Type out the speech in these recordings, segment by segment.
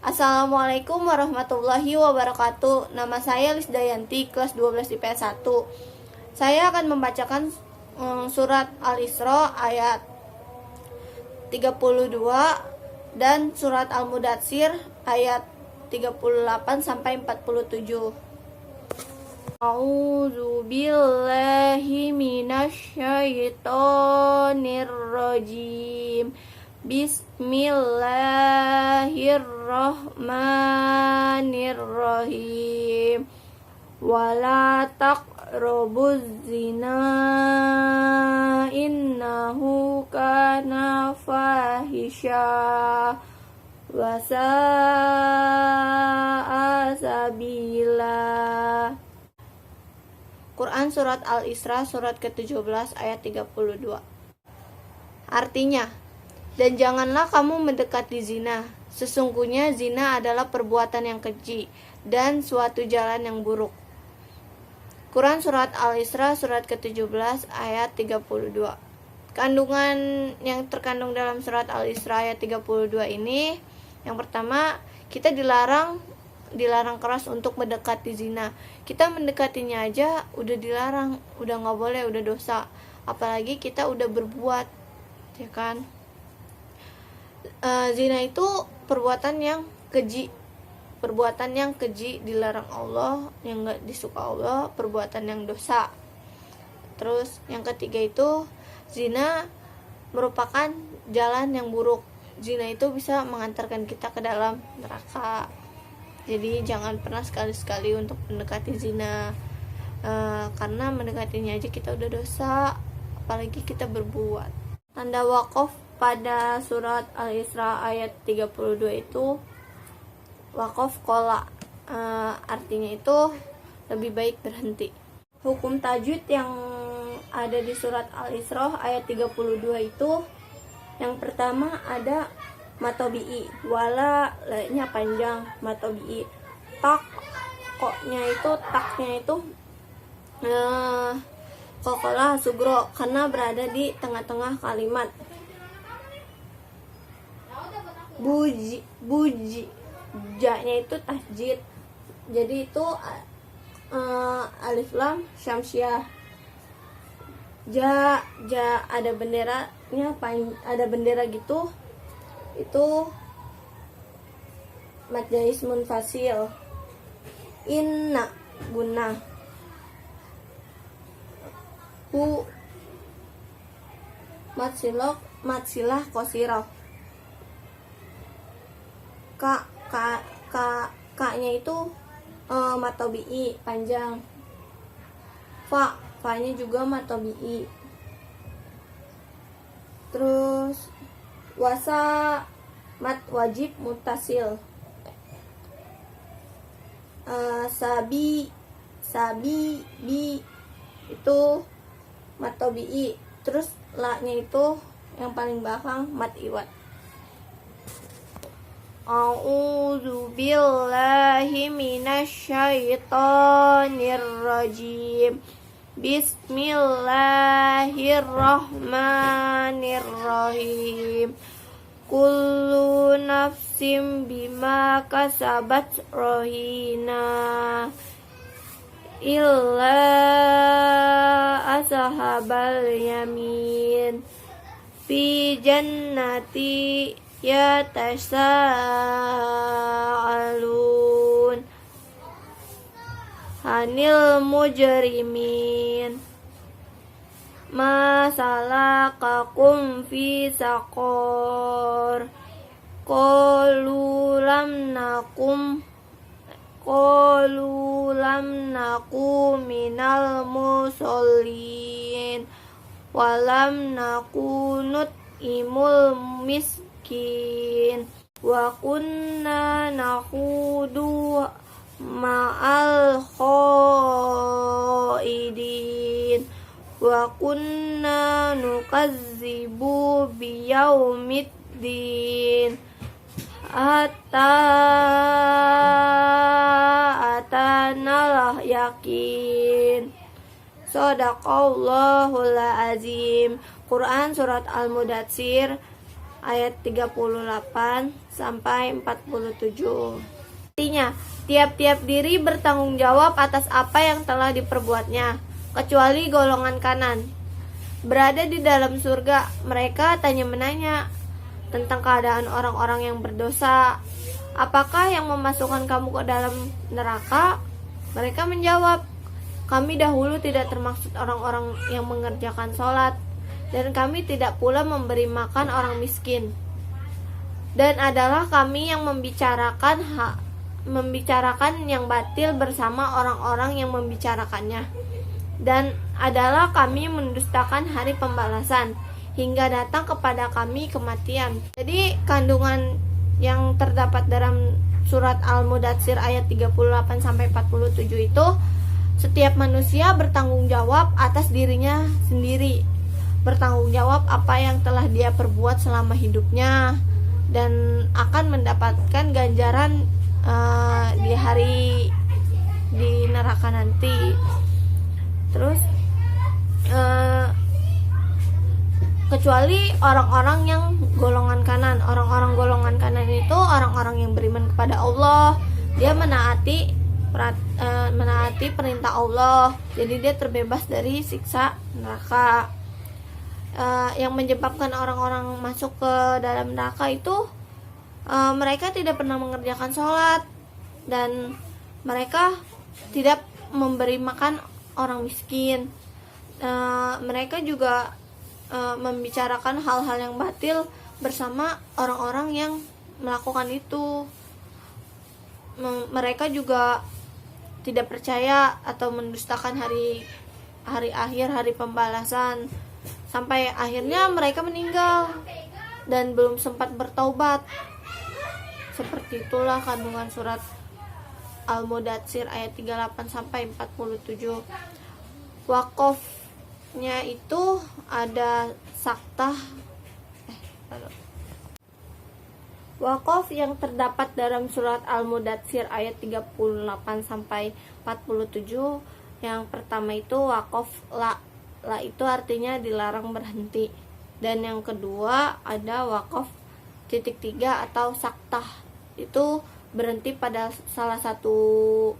Assalamualaikum warahmatullahi wabarakatuh. Nama saya Lisdayanti, kelas 12 IPS 1. Saya akan membacakan surat Al-Isra ayat 32 dan surat Al-Mudatsir ayat 38 sampai 47. A'udzu billahi minasyaitonir rajim. Bismillahirrahmanirrahim. Wala taqrabuz zina innahu kana fahisha wa sa'a sabila. Quran Surat Al-Isra surat ke-17 ayat 32. Artinya, dan janganlah kamu mendekati zina. Sesungguhnya zina adalah perbuatan yang keji dan suatu jalan yang buruk. Quran Surat Al-Isra surat ke-17 ayat 32. Kandungan yang terkandung dalam surat Al-Isra ayat 32 ini, yang pertama, kita dilarang keras untuk mendekati zina. Kita mendekatinya aja udah dilarang, udah nggak boleh, udah dosa. Apalagi kita udah berbuat, ya kan? Zina itu perbuatan yang keji, dilarang Allah, yang nggak disuka Allah, perbuatan yang dosa. Terus yang ketiga itu, zina merupakan jalan yang buruk. Zina itu bisa mengantarkan kita ke dalam neraka. Jadi jangan pernah sekali-sekali untuk mendekati zina, karena mendekatinya aja kita udah dosa, apalagi kita berbuat. Tanda wakaf pada surat Al-Isra ayat 32 itu wakaf qola, artinya itu lebih baik berhenti. Hukum tajwid yang ada di surat Al-Isra ayat 32 itu, yang pertama ada matobi'i, wala nya panjang, matobi'i. Tak taknya itu kokolah sugro, karena berada di tengah-tengah kalimat. Buji ja-nya itu tasjid, jadi itu alif lam syamsiah. Ja ada benderanya, ada bendera gitu, itu mad jais munfasil. Inna guna, hu matsilah kosiroh. Ka-nya itu matobi'i panjang. Fa-nya juga matobi'i. Terus wasa mat wajib mutasil. Sabi bi itu matobi'i. Terus la-nya itu yang paling belakang mat iwat. A'udzu billahi minasyaitonir rajim. Bismillahirrahmanirrahim. Kullu nafsim bima kasabat rahina illa ashabal yamin fi jannati yatasaalun anil mujrimin ma salakakum fi saqor qalu lam nakum minal musallin wa lam nakunut imul miskin wa kunna nakhudu ma'al khaidin wa kunna nukazzibu biyaumiddin hatta atanal yakin. Shadaqallahul azim. Quran Surat Al-Mudatsir ayat 38 sampai 47. Artinya, tiap-tiap diri bertanggung jawab atas apa yang telah diperbuatnya, kecuali golongan kanan. Berada di dalam surga, mereka tanya-menanya tentang keadaan orang-orang yang berdosa. Apakah yang memasukkan kamu ke dalam neraka? Mereka menjawab, kami dahulu tidak termaksud orang-orang yang mengerjakan sholat, dan kami tidak pula memberi makan orang miskin. Dan adalah kami yang membicarakan yang batil bersama orang-orang yang membicarakannya. Dan adalah kami mendustakan hari pembalasan hingga datang kepada kami kematian. Jadi kandungan yang terdapat dalam surat Al-Mudatsir ayat 38 sampai 47 itu, setiap manusia bertanggung jawab atas dirinya sendiri, bertanggung jawab apa yang telah dia perbuat selama hidupnya, dan akan mendapatkan ganjaran di neraka nanti. Terus kecuali orang-orang yang golongan kanan. Orang-orang golongan kanan itu orang-orang yang beriman kepada Allah, dia menaati perintah Allah, jadi dia terbebas dari siksa neraka. Yang menyebabkan orang-orang masuk ke dalam neraka itu mereka tidak pernah mengerjakan sholat, dan mereka tidak memberi makan orang miskin. Mereka juga membicarakan hal-hal yang batil bersama orang-orang yang melakukan itu. Mereka juga tidak percaya atau mendustakan hari akhir, hari pembalasan, sampai akhirnya mereka meninggal dan belum sempat bertaubat. Seperti itulah kandungan surat Al-Mudatsir ayat 38 sampai 47. Wakofnya itu ada saktah. Wakof yang terdapat dalam surat Al-Mudatsir ayat 38 sampai 47, yang pertama itu wakof la. La itu artinya dilarang berhenti. Dan yang kedua ada wakof titik 3 atau saktah, itu berhenti pada salah satu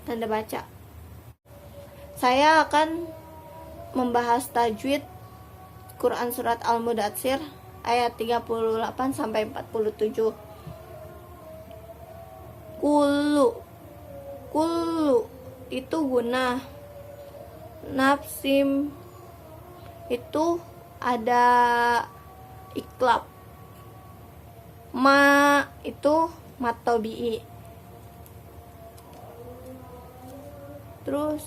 tanda baca. Saya akan membahas tajwid Quran surat Al-Mudatsir ayat 38 sampai 47. Kullu itu guna. Nafsim itu ada iklab. Ma itu mat tabi'i. Terus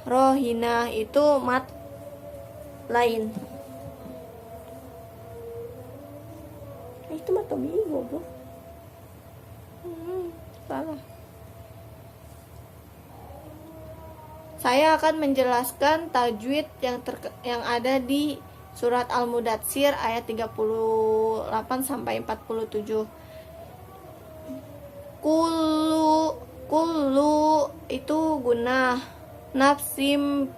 rohina itu mat lain. Itu mat tabi'i goblok. Salah. Saya akan menjelaskan tajwid yang ada di surat Al-Mudatsir ayat 38 sampai 47. Kullu itu guna. Nafsim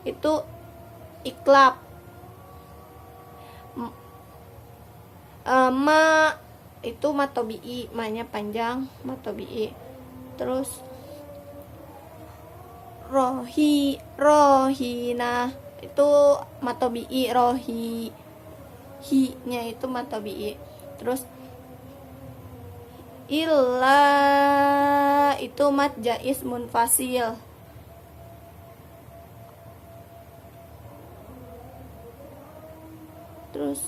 itu iklab. Ma itu mat tabi'i, ma-nya panjang, mat tabi'i. Terus rohina itu mat tabi'i, hi-nya itu mat tabi'i. Terus illa itu mat jaiz munfasil. Terus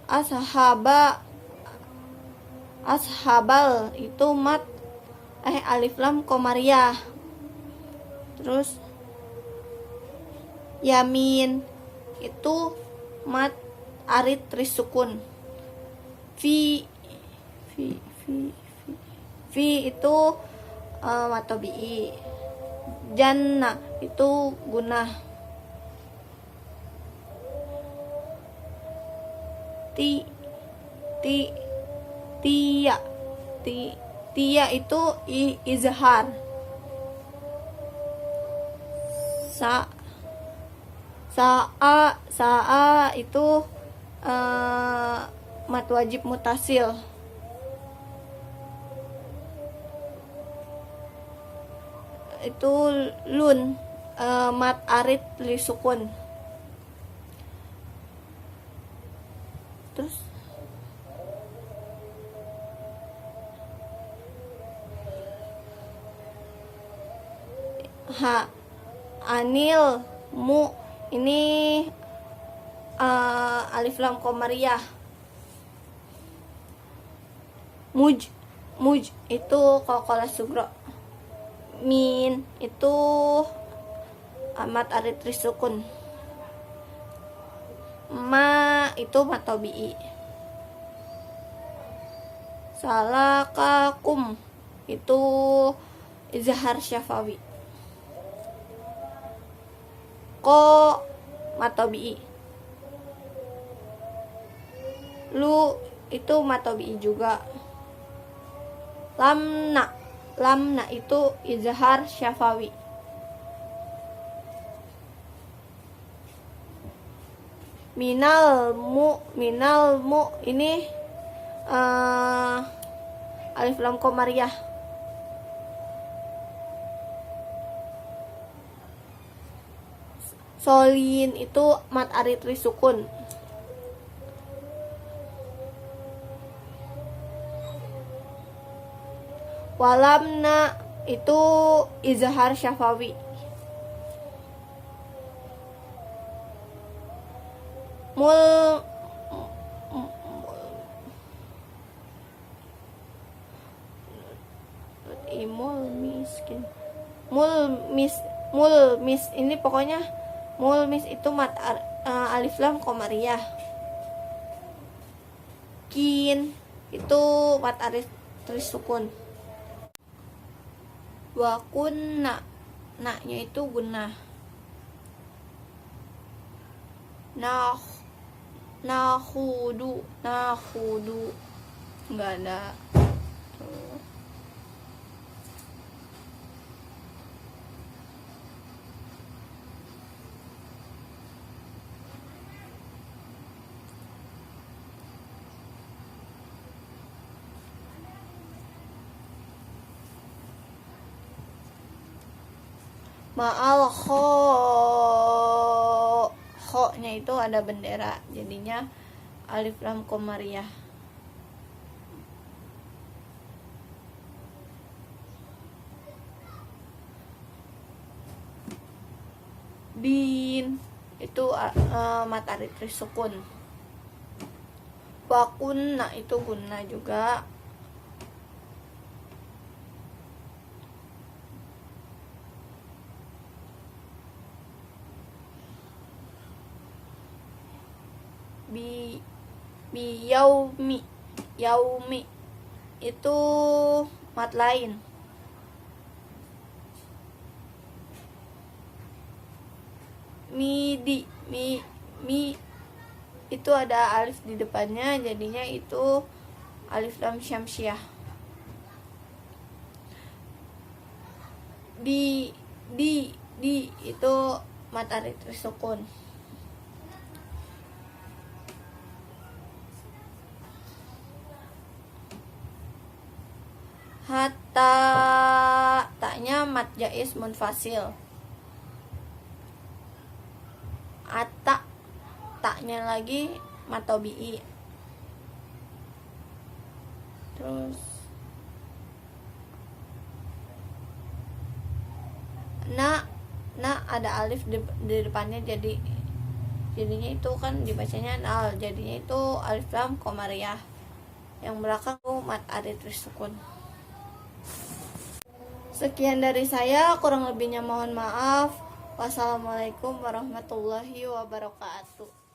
ashabal itu mat alif lam komariah. Terus yamin itu mat arid trisukun. Fi itu mat tabi'i. Jannah itu gunah. Tia itu izhar. Sa'a itu mat wajib mutasil. Itu lun, mat arid li sukun. Terus anil mu ini alif lam qamariyah. Muj itu qalqalah sugra. Min itu amat arid risukun. Ma itu matobi'i. Salakakum itu izhar syafawi. Ko matobi'i. Lu itu matobi'i juga. Lamna itu izhar syafawi. Minal mu ini alif lam qamariyah. Solin itu mat arid risukun. Walamna itu izhar syafawi. Mulmis ini pokoknya mulmis itu mat alif lam qamariyah. Kin itu mat arid risukun. Wa kunna, na-nya itu gunnah. Nakhudu enggak ada. Ma'al nya itu ada bendera, jadinya alif lam qamariyah. Bin itu mat arid risukun. Wa kunna itu gunnah juga. Yaumi itu mat lain. Mi itu ada alif di depannya, jadinya itu alif lam syamsiah. Di itu mat arid risukun. Hatta taknya mat jaiz munfasil. Atta taknya lagi mat tabi'i. Terus na ada alif di depannya, jadinya itu kan dibacanya nal, jadinya itu alif lam qamariyah. Yang belakang tuh mat arid risukun. Sekian dari saya, kurang lebihnya mohon maaf. Wassalamualaikum warahmatullahi wabarakatuh.